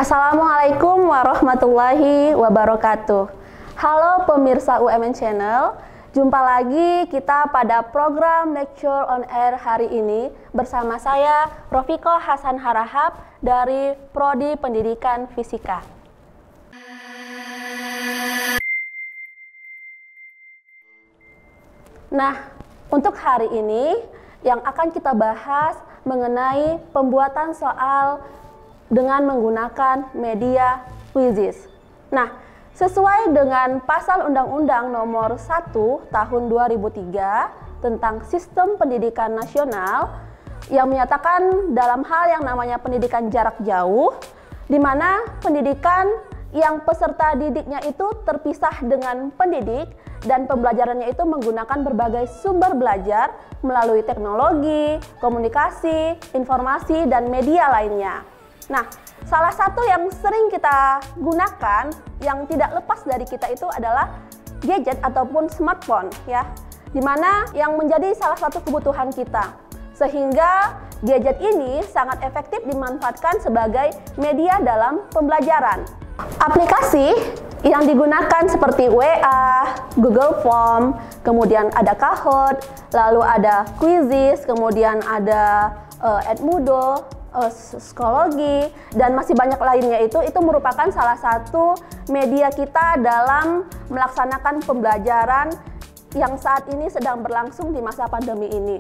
Assalamualaikum warahmatullahi wabarakatuh. Halo pemirsa UMN Channel, jumpa lagi kita pada program Lecture on Air hari ini bersama saya Rofiko Hasan Harahap dari Prodi Pendidikan Fisika. Nah, untuk hari ini yang akan kita bahas mengenai pembuatan soal dengan menggunakan media quizzes. Nah, sesuai dengan pasal Undang-Undang Nomor 1 Tahun 2003 tentang Sistem Pendidikan Nasional yang menyatakan dalam hal yang namanya pendidikan jarak jauh, di mana pendidikan yang peserta didiknya itu terpisah dengan pendidik dan pembelajarannya itu menggunakan berbagai sumber belajar melalui teknologi, komunikasi, informasi, dan media lainnya. Nah, salah satu yang sering kita gunakan yang tidak lepas dari kita itu adalah gadget ataupun smartphone ya, dimana yang menjadi salah satu kebutuhan kita, sehingga gadget ini sangat efektif dimanfaatkan sebagai media dalam pembelajaran. Aplikasi yang digunakan seperti WA, Google Form, kemudian ada Kahoot, lalu ada Quizzes, kemudian ada Edmodo, psikologi, dan masih banyak lainnya itu merupakan salah satu media kita dalam melaksanakan pembelajaran yang saat ini sedang berlangsung di masa pandemi ini.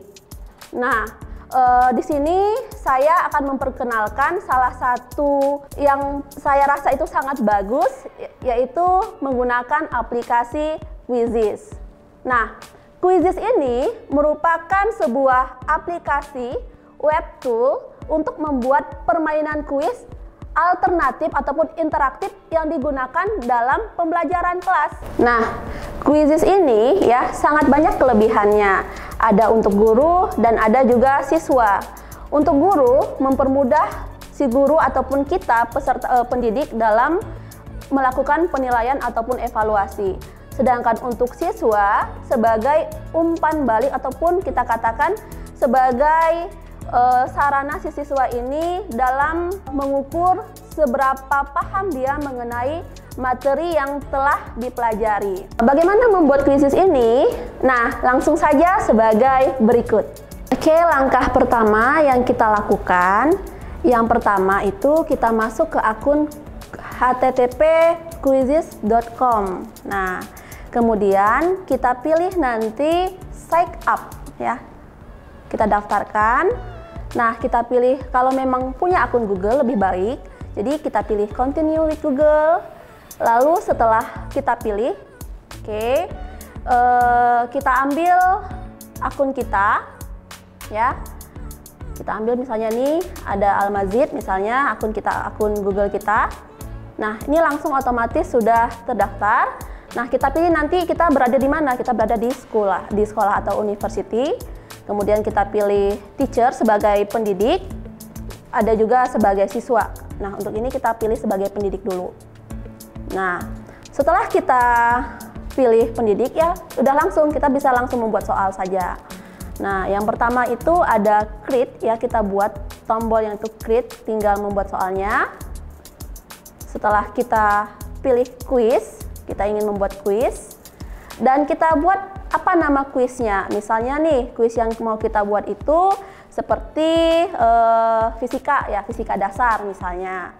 Nah, di sini saya akan memperkenalkan salah satu yang saya rasa itu sangat bagus, yaitu menggunakan aplikasi Quizzes. Nah, Quizzes ini merupakan sebuah aplikasi web tool untuk membuat permainan kuis alternatif ataupun interaktif yang digunakan dalam pembelajaran kelas. Nah, Quizzes ini ya sangat banyak kelebihannya. Ada untuk guru dan ada juga siswa. Untuk guru mempermudah si guru ataupun kita peserta pendidik dalam melakukan penilaian ataupun evaluasi. Sedangkan untuk siswa sebagai umpan balik ataupun kita katakan sebagai sarana si siswa ini dalam mengukur seberapa paham dia mengenai materi yang telah dipelajari. Bagaimana membuat quizzes ini? Nah, langsung saja sebagai berikut. Oke, langkah pertama yang kita lakukan, yang pertama itu kita masuk ke akun http://quizzes.com. Nah, kemudian kita pilih nanti sign up ya. Kita daftarkan. Nah, kita pilih kalau memang punya akun Google lebih baik. Jadi kita pilih continue with Google. Lalu setelah kita pilih, kita ambil akun kita, ya. Kita ambil misalnya nih ada Al-Mazid, misalnya akun Google kita. Nah, ini langsung otomatis sudah terdaftar. Nah, kita pilih nanti kita berada di mana? Kita berada di sekolah atau university. Kemudian kita pilih teacher sebagai pendidik, ada juga sebagai siswa. Nah, untuk ini kita pilih sebagai pendidik dulu. Nah, setelah kita pilih pendidik ya, udah langsung kita bisa langsung membuat soal saja. Nah, yang pertama itu ada create ya, kita buat tombol yang itu create, tinggal membuat soalnya. Setelah kita pilih quiz, kita ingin membuat quiz, dan kita buat apa nama kuisnya. Misalnya nih, kuis yang mau kita buat itu seperti fisika ya, fisika dasar misalnya.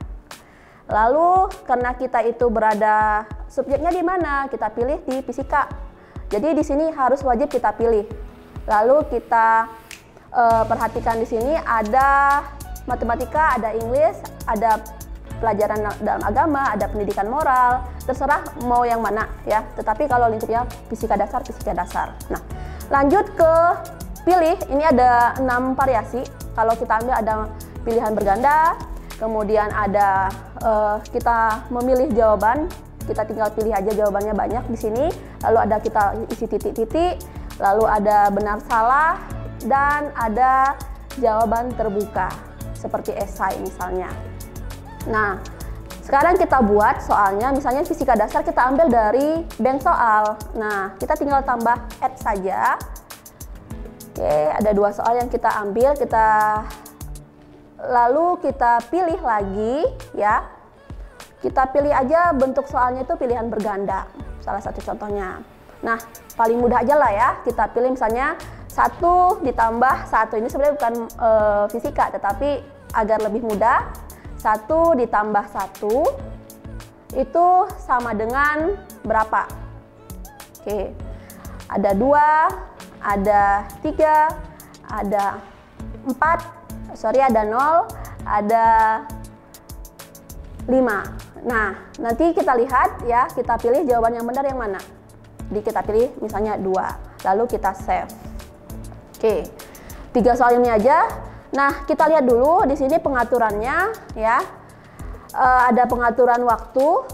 Lalu karena kita itu berada subjeknya di mana, kita pilih di fisika. Jadi di sini harus wajib kita pilih. Lalu kita perhatikan di sini ada matematika, ada English, ada pelajaran dalam agama, ada pendidikan moral, terserah mau yang mana ya. Tetapi kalau lingkupnya fisika dasar. Nah, lanjut ke pilih, ini ada 6 variasi. Kalau kita ambil ada pilihan berganda, kemudian ada kita memilih jawaban, kita tinggal pilih aja jawabannya banyak di sini. Lalu ada kita isi titik-titik, lalu ada benar salah, dan ada jawaban terbuka seperti esai misalnya. Nah, sekarang kita buat soalnya, misalnya fisika dasar kita ambil dari bank soal. Nah, kita tinggal tambah add saja. Oke, ada 2 soal yang kita ambil, lalu kita pilih lagi ya. kita pilih aja bentuk soalnya itu pilihan berganda, salah satu contohnya. Nah, paling mudah aja lah ya, kita pilih misalnya 1 ditambah 1. Ini sebenarnya bukan fisika, tetapi agar lebih mudah, 1 ditambah 1 itu sama dengan berapa? Oke, ada 2, ada 3, ada 4, ada 0, ada 5. Nah, nanti kita lihat ya, kita pilih jawaban yang benar yang mana. Jadi kita pilih misalnya 2, lalu kita save. Oke, 3 soal ini aja. Nah, kita lihat dulu di sini pengaturannya ya. Ada pengaturan waktu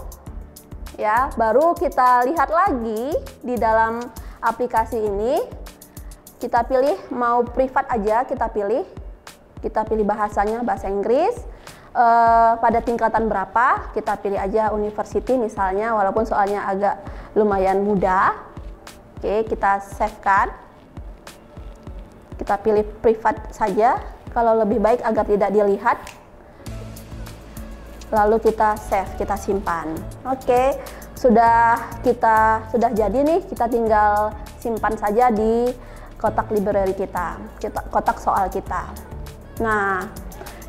ya. Baru kita lihat lagi di dalam aplikasi ini. Kita pilih mau privat aja, kita pilih bahasanya bahasa Inggris. Pada tingkatan berapa, kita pilih aja university misalnya, walaupun soalnya agak lumayan mudah. Oke, kita save kan. Kita pilih privat saja, kalau lebih baik agar tidak dilihat. Lalu kita save, kita simpan. Oke, sudah jadi nih, kita tinggal simpan saja di kotak library kita, kotak soal kita. Nah,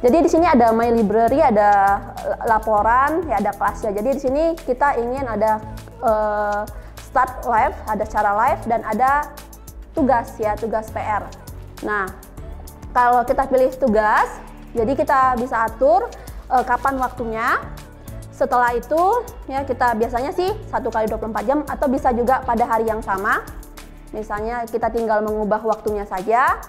jadi di sini ada my library, ada laporan, ya ada kelasnya. Jadi di sini kita ingin ada start live, ada cara live, dan ada tugas ya, tugas PR. Nah, kalau kita pilih tugas, jadi kita bisa atur kapan waktunya. Setelah itu ya kita biasanya sih 1 kali 24 jam atau bisa juga pada hari yang sama. Misalnya kita tinggal mengubah waktunya saja.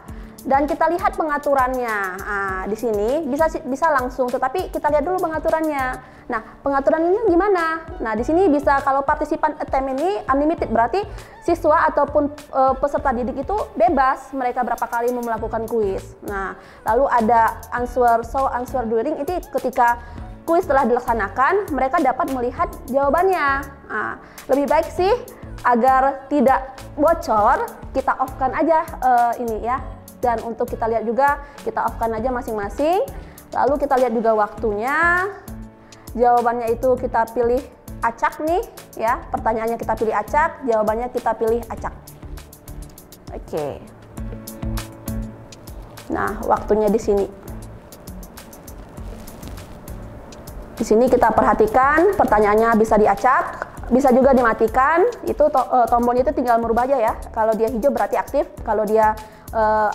Dan kita lihat pengaturannya. Nah, di sini bisa langsung, tetapi kita lihat dulu pengaturannya. Nah, pengaturannya gimana? Nah, di sini bisa, kalau partisipan attempt ini unlimited, berarti siswa ataupun peserta didik itu bebas mereka berapa kali melakukan kuis. Nah, lalu ada answer during, itu ketika kuis telah dilaksanakan, mereka dapat melihat jawabannya. Nah, lebih baik sih agar tidak bocor, kita off-kan aja ini ya. Dan untuk kita lihat juga, kita off-kan aja masing-masing. Lalu kita lihat juga waktunya. Jawabannya itu kita pilih acak nih ya. Pertanyaannya kita pilih acak, jawabannya kita pilih acak. Oke. Nah, waktunya di sini. Di sini kita perhatikan pertanyaannya bisa diacak, bisa juga dimatikan. Itu tombolnya itu tinggal merubah aja ya. Kalau dia hijau berarti aktif, kalau dia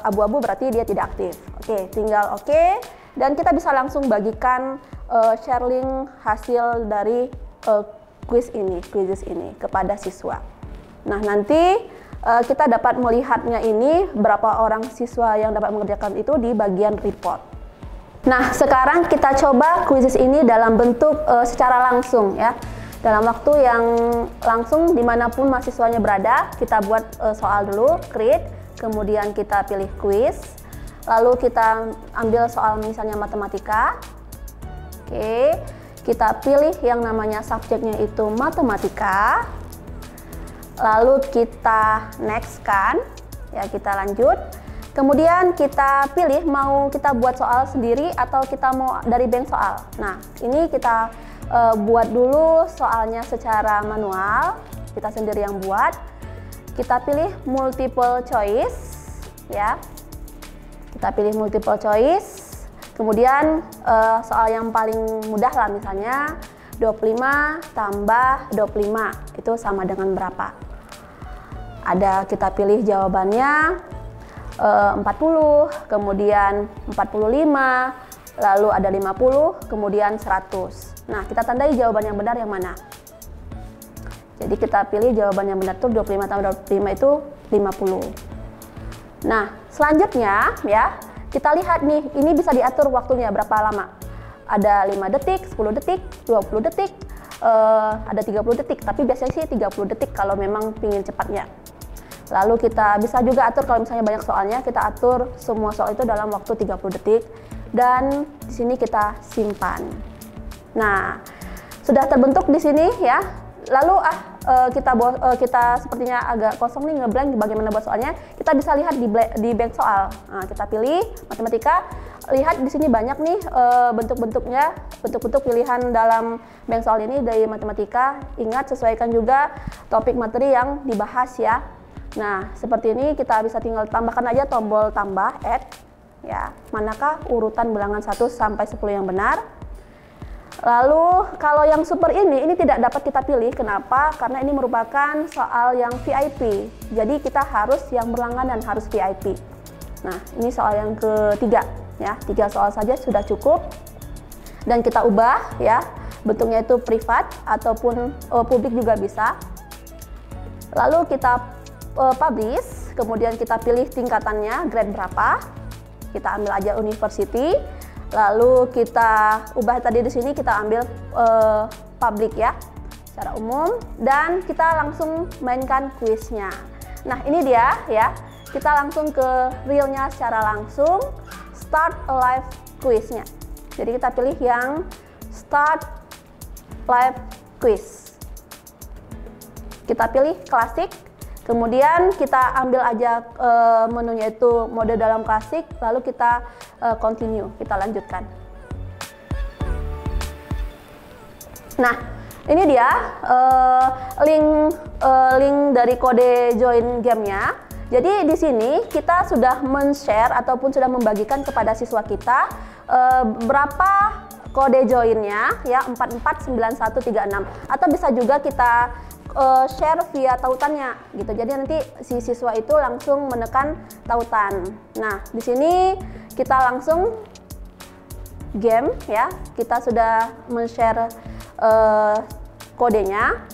abu-abu berarti dia tidak aktif. Oke, tinggal oke. Dan kita bisa langsung bagikan share link hasil dari quizzes ini kepada siswa. Nah, nanti kita dapat melihatnya ini berapa orang siswa yang dapat mengerjakan itu di bagian report. Nah, sekarang kita coba quizzes ini dalam bentuk secara langsung ya. Dalam waktu yang langsung dimanapun mahasiswanya berada, kita buat soal dulu, create. Kemudian kita pilih quiz, lalu kita ambil soal misalnya matematika. Oke, kita pilih yang namanya subjeknya itu matematika. Lalu kita next kan, ya kita lanjut. Kemudian kita pilih mau kita buat soal sendiri atau kita mau dari bank soal. Nah, ini kita buat dulu soalnya secara manual, kita sendiri yang buat. Kita pilih multiple choice ya. Kita pilih multiple choice. Kemudian soal yang paling mudah lah, misalnya 25 tambah 25 itu sama dengan berapa? Ada, kita pilih jawabannya 40, kemudian 45, lalu ada 50, kemudian 100. Nah, kita tandai jawaban yang benar yang mana? Jadi kita pilih jawaban yang benar tuh 25 tambah 25 itu 50. Nah, selanjutnya ya, kita lihat nih, ini bisa diatur waktunya berapa lama. Ada 5 detik, 10 detik, 20 detik, ada 30 detik, tapi biasanya sih 30 detik kalau memang pingin cepatnya. Lalu kita bisa juga atur kalau misalnya banyak soalnya, kita atur semua soal itu dalam waktu 30 detik. Dan di sini kita simpan. Nah, sudah terbentuk di sini ya. Lalu kita sepertinya agak kosong nih, ngeblank bagaimana buat soalnya. Kita bisa lihat di bank soal. Nah, kita pilih matematika, lihat di sini banyak nih bentuk-bentuknya, bentuk-bentuk pilihan dalam bank soal ini dari matematika. Ingat, sesuaikan juga topik materi yang dibahas ya. Nah, seperti ini kita bisa tinggal tambahkan aja tombol tambah, add ya. Manakah urutan bilangan 1 sampai 10 yang benar? Lalu kalau yang super ini tidak dapat kita pilih. Kenapa? Karena ini merupakan soal yang VIP. Jadi kita harus yang berlangganan, harus VIP. Nah, ini soal yang ketiga ya, 3 soal saja sudah cukup. Dan kita ubah ya, bentuknya itu privat ataupun publik juga bisa. Lalu kita publish, kemudian kita pilih tingkatannya, grade berapa. Kita ambil aja university. Lalu kita ubah tadi di sini, kita ambil public ya, secara umum, dan kita langsung mainkan kuisnya. Nah, ini dia ya. Kita langsung ke realnya secara langsung, start a live quiz-nya. Jadi kita pilih yang start live quiz. Kita pilih klasik, kemudian kita ambil aja menunya itu mode dalam klasik, lalu kita continue, kita lanjutkan. Nah, ini dia link dari kode join gamenya. Jadi di sini kita sudah men-share ataupun sudah membagikan kepada siswa kita berapa kode joinnya ya, 449136, atau bisa juga kita share via tautannya gitu. Jadi nanti si siswa itu langsung menekan tautan. Nah, di sini kita langsung game ya. Kita sudah men-share kodenya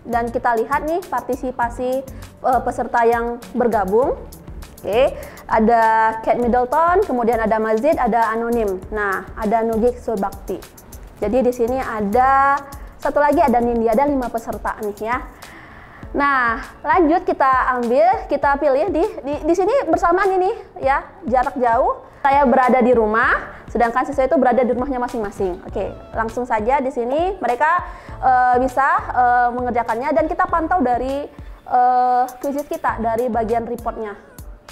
dan kita lihat nih partisipasi peserta yang bergabung. Oke, ada Kate Middleton, kemudian ada Mazid, ada Anonim. Nah, ada Nugi Sulbakti. Jadi di sini ada satu lagi, ada Nindi, ada 5 peserta nih ya. Nah, lanjut kita ambil, kita pilih di sini bersamaan ini ya, jarak jauh. Saya berada di rumah, sedangkan siswa itu berada di rumahnya masing-masing. Oke, langsung saja di sini mereka bisa mengerjakannya dan kita pantau dari kuisis kita, dari bagian reportnya.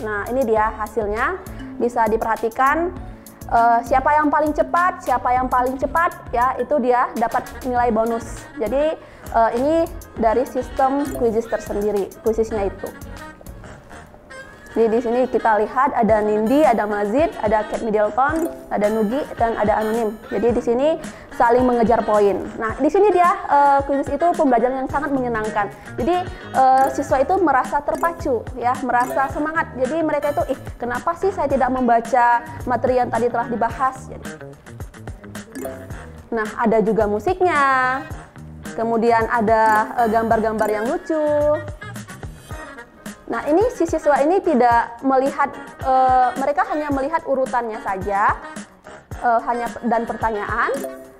Nah, ini dia hasilnya, bisa diperhatikan siapa yang paling cepat ya, itu dia dapat nilai bonus. Jadi ini dari sistem kuisis tersendiri, kuisisnya itu. Jadi di sini kita lihat ada Nindi, ada Mazid, ada Kate Middleton, ada Nugi, dan ada Anonim. Jadi di sini saling mengejar poin. Nah, di sini dia kuisis itu pembelajaran yang sangat menyenangkan. Jadi siswa itu merasa terpacu ya, merasa semangat. Jadi mereka itu, kenapa sih saya tidak membaca materi yang tadi telah dibahas? Nah, ada juga musiknya. Kemudian ada gambar-gambar yang lucu. Nah, ini si siswa ini tidak melihat, mereka hanya melihat urutannya saja, dan pertanyaan,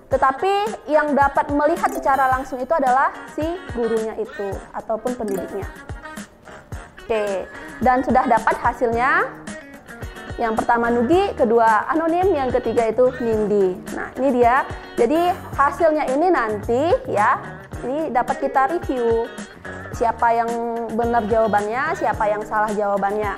tetapi yang dapat melihat secara langsung itu adalah si gurunya itu, ataupun pendidiknya. Oke, dan sudah dapat hasilnya. Yang pertama Nugi, kedua Anonim, yang ketiga itu Nindi. Nah, ini dia. Jadi hasilnya ini nanti ya, ini dapat kita review. Siapa yang benar jawabannya, siapa yang salah jawabannya.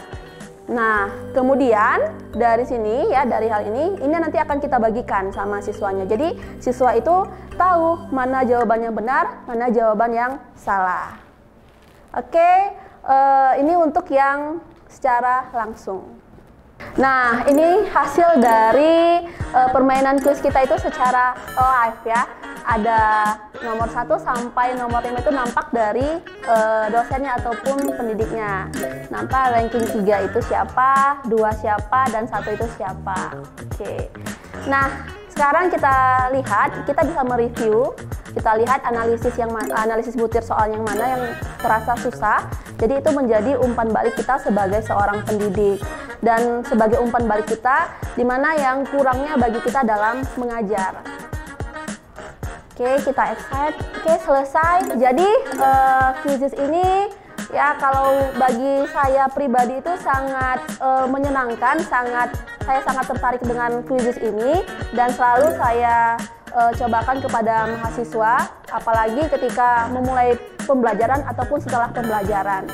Nah, kemudian dari sini ya, dari hal ini nanti akan kita bagikan sama siswanya. Jadi siswa itu tahu mana jawabannya benar, mana jawaban yang salah. Oke, ini untuk yang secara langsung. Nah, ini hasil dari permainan kuis kita itu secara live ya. Ada nomor 1 sampai nomor 5 itu nampak dari dosennya ataupun pendidiknya. Nampak ranking 3 itu siapa, 2 siapa, dan 1 itu siapa. Oke. Nah, sekarang kita lihat, kita bisa mereview. Kita lihat analisis butir soal yang mana yang terasa susah. Jadi itu menjadi umpan balik kita sebagai seorang pendidik. Dan sebagai umpan balik kita, di mana yang kurangnya bagi kita dalam mengajar. Oke, kita excited. Oke, selesai. Jadi kuisis ini ya, kalau bagi saya pribadi itu sangat menyenangkan, saya sangat tertarik dengan kuisis ini, dan selalu saya cobakan kepada mahasiswa, apalagi ketika memulai pembelajaran ataupun setelah pembelajaran.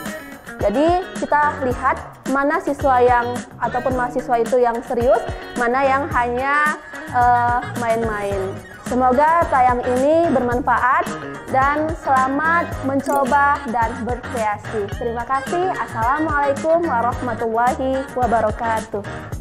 Jadi kita lihat mana siswa yang ataupun mahasiswa itu yang serius, mana yang hanya main-main. Semoga tayang ini bermanfaat dan selamat mencoba dan berkreasi. Terima kasih. Assalamualaikum warahmatullahi wabarakatuh.